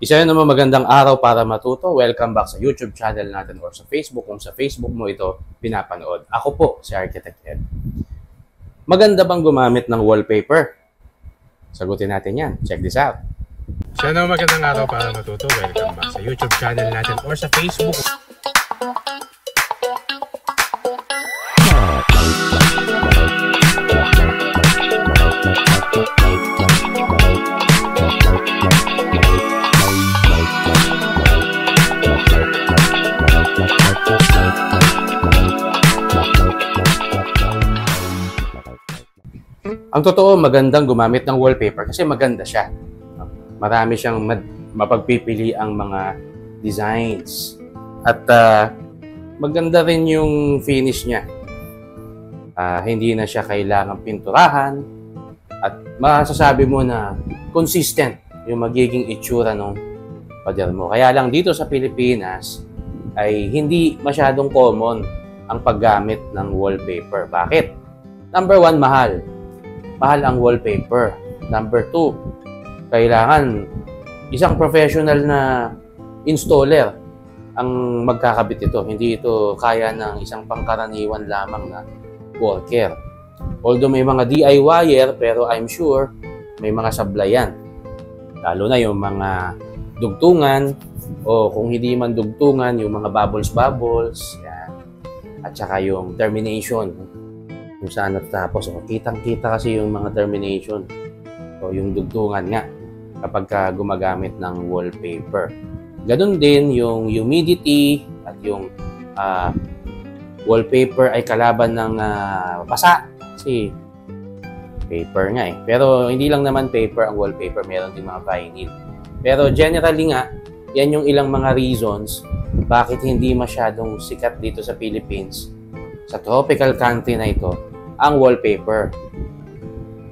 Isa yun naman magandang araw para matuto. Welcome back sa YouTube channel natin or sa Facebook kung sa Facebook mo ito pinapanood. Ako po, si Architect Ed. Maganda bang gumamit ng wallpaper? Sagutin natin yan. Check this out. Isa naman magandang araw para matuto. Welcome back sa YouTube channel natin or sa Facebook. Ang totoo, magandang gumamit ng wallpaper kasi maganda siya. Marami siyang mapagpipili ang mga designs. At maganda rin yung finish niya. Hindi na siya kailangang pinturahan. At masasabi mo na consistent yung magiging itsura ng pader mo. Kaya lang dito sa Pilipinas ay hindi masyadong common ang paggamit ng wallpaper. Bakit? Number one, mahal. Mahal ang wallpaper. Number two, kailangan isang professional na installer ang magkakabit ito. Hindi ito kaya ng isang pangkaraniwan lamang na worker. Although may mga DIYer, pero I'm sure may mga sablayan. Lalo na yung mga dugtungan o kung hindi man dugtungan, yung mga bubbles-bubbles. Yan. At saka yung termination. Kung saan natapos. O, kitang-kita kasi yung mga termination o yung dugtungan nga kapag gumagamit ng wallpaper. Ganun din yung humidity at yung wallpaper ay kalaban ng basa. Kasi paper nga eh. Pero hindi lang naman paper ang wallpaper. Meron din mga vinyl. Pero generally nga, yan yung ilang mga reasons bakit hindi masyadong sikat dito sa Philippines, sa tropical country na ito, ang wallpaper.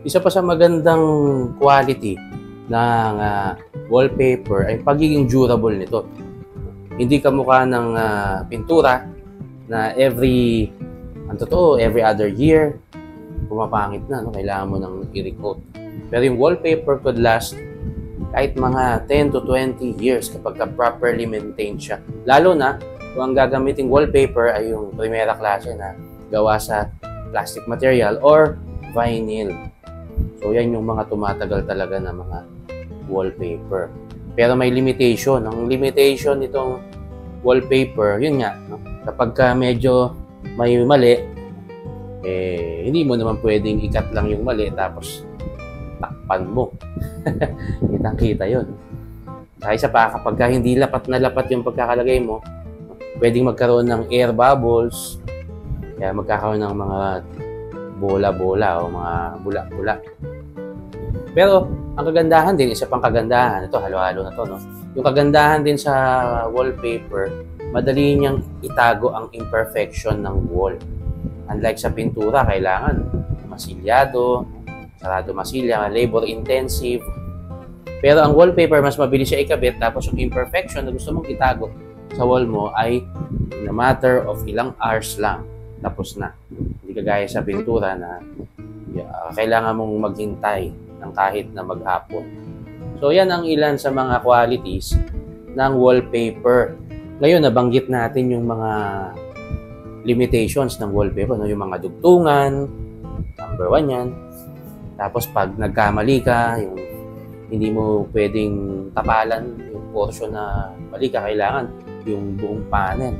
Isa pa sa magandang quality ng wallpaper ay pagiging durable nito. Hindi kamukha ng pintura na every other year pumapangit na, no? Kailangan mo nang i-recoat. Pero yung wallpaper could last kahit mga 10 to 20 years kapag properly maintained siya. Lalo na kung ang gagamiting wallpaper ay yung primera klase na gawa sa plastic material or vinyl. So, yan yung mga tumatagal talaga na mga wallpaper. Pero may limitation. Ang limitation nitong wallpaper, yun nga, no? Kapag medyo may mali, hindi mo naman pwedeng ikat lang yung mali tapos takpan mo. Kitang-kita yun. Kaya isa pa, kapag hindi lapat na lapat yung pagkakalagay mo, pwedeng magkaroon ng air bubbles. Kaya magkakaroon ng mga bola-bola o mga bula-bula. Pero ang kagandahan din, isa pang kagandahan, ito halo-halo na to, no? Yung kagandahan din sa wallpaper, madali niyang itago ang imperfection ng wall. Unlike sa pintura, kailangan masilyado, sarado masilya, labor intensive. Pero ang wallpaper, mas mabilis siya ikabit, tapos yung imperfection na gusto mong itago sa wall mo ay in a matter of ilang hours lang. Tapos na. Hindi kagaya sa pintura na kailangan mong maghintay ng kahit na maghapon. So, yan ang ilan sa mga qualities ng wallpaper. Ngayon, nabanggit natin yung mga limitations ng wallpaper. No? Yung mga dugtungan, number one yan. Tapos, pag nagkamali ka, yung hindi mo pwedeng tapalan yung portion na mali ka, kailangan yung buong panel.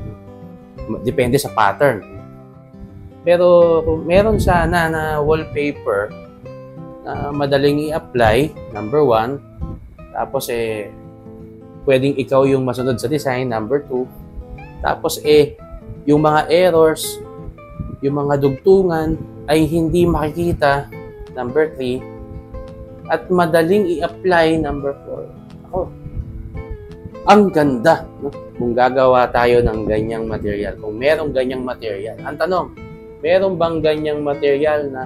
Depende sa pattern. Pero kung meron sana na wallpaper na madaling i-apply, number one, tapos pwedeng ikaw yung masunod sa design, number two, tapos yung mga errors, yung mga dugtungan ay hindi makikita, number three, at madaling i-apply, number four. Ang ganda, no? Kung gagawa tayo ng ganyang material, kung merong ganyang material. Ang tanong, meron bang ganyang material na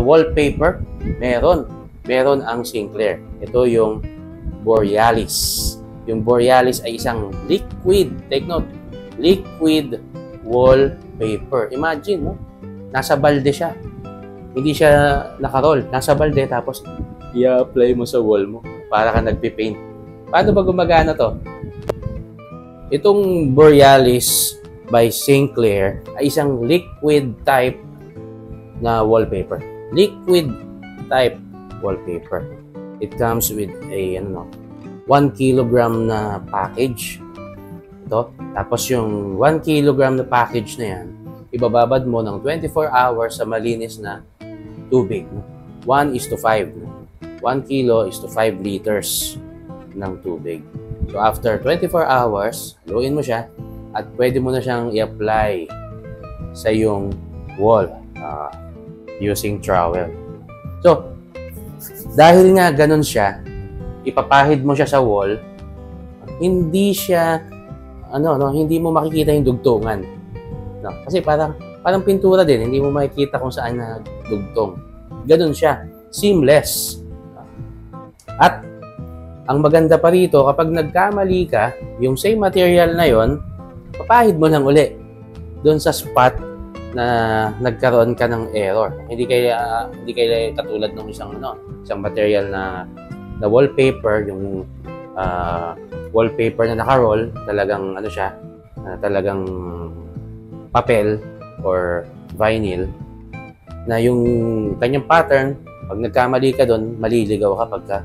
wallpaper? Meron. Meron ang Sinclair. Ito yung Borealis. Yung Borealis ay isang liquid, take note, liquid wallpaper. Imagine, no? Nasa balde siya. Hindi siya nakaroll. Nasa balde, tapos i-apply mo sa wall mo para ka nagpipaint. Paano ba gumagana to? Itong Borealis by Sinclair ay isang liquid type na wallpaper. Liquid type wallpaper. It comes with a 1 kilogram na package. Ito. Tapos yung 1 kilogram na package na yan, ibababad mo ng 24 hours sa malinis na tubig. 1:5. 1 kilo is to 5 liters ng tubig. So after 24 hours, haluin mo siya at pwede mo na siyang i-apply sa iyong wall using trowel. So, dahil nga ganun siya, ipapahid mo siya sa wall, hindi siya, hindi mo makikita yung dugtungan. No? Kasi parang pintura din, hindi mo makikita kung saan na dugtong. Ganun siya. Seamless. At, ang maganda pa rito, kapag nagkamali ka, yung same material na yon, papahid mo lang uli doon sa spot na nagkaroon ka ng error. Hindi kaya katulad ng isang material na wallpaper, yung wallpaper na naka-roll, talagang talagang papel or vinyl na yung kanyang pattern, pag nagkamali ka doon, maliligaw ka pagka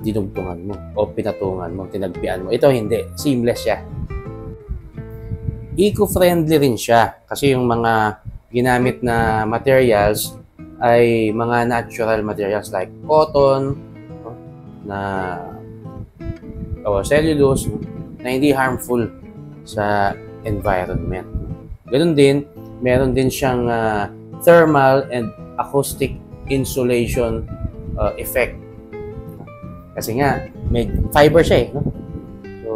dinugtungan mo o pinatungan mo, tinagpian mo. Ito hindi, seamless siya. Eco-friendly rin siya kasi yung mga ginamit na materials ay mga natural materials like cotton, o cellulose na hindi harmful sa environment. Ganun din, meron din siyang thermal and acoustic insulation effect. Kasi nga, may fiber siya eh. No? So,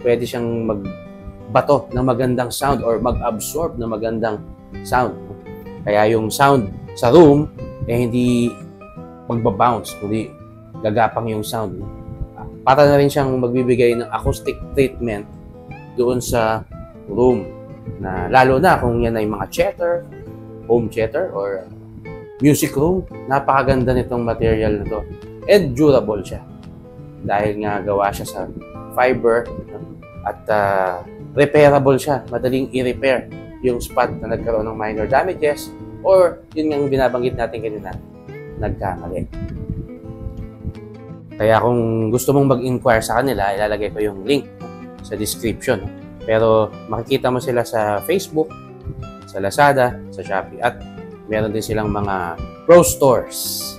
pwede siyang magbato ng magandang sound or mag-absorb ng magandang sound. Kaya yung sound sa room, hindi magbabounce, kundi gagapang yung sound. Para na rin siyang magbibigay ng acoustic treatment doon sa room. Na, lalo na kung yan ay mga theater, home theater, or music room. Napakaganda nitong material na to. And durable siya. Dahil nga gawa siya sa fiber at repairable siya. Madaling i-repair yung spot na nagkaroon ng minor damages or yun yung binabanggit natin kanina, nagkamali. Kaya kung gusto mong mag-inquire sa kanila, ilalagay ko yung link sa description. Pero makikita mo sila sa Facebook, sa Lazada, sa Shopee, at meron din silang mga pro stores.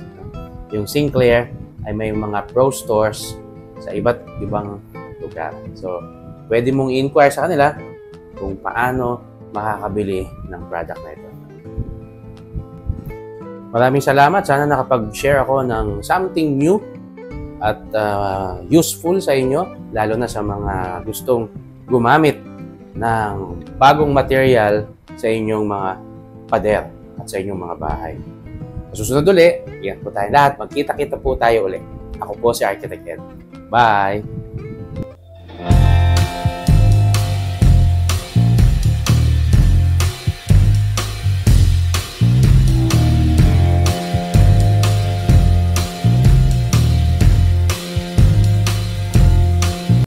Yung Sinclair ay may mga pro stores sa iba't ibang lugar. So, pwede mong i-inquire sa kanila kung paano makakabili ng product na ito. Maraming salamat. Sana nakapag-share ako ng something new at useful sa inyo, lalo na sa mga gustong gumamit ng bagong material sa inyong mga pader at sa inyong mga bahay. Sa susunod ulit, ingat po tayo lahat. Magkita-kita po tayo ulit. Ako po si Architect Ed. Bye!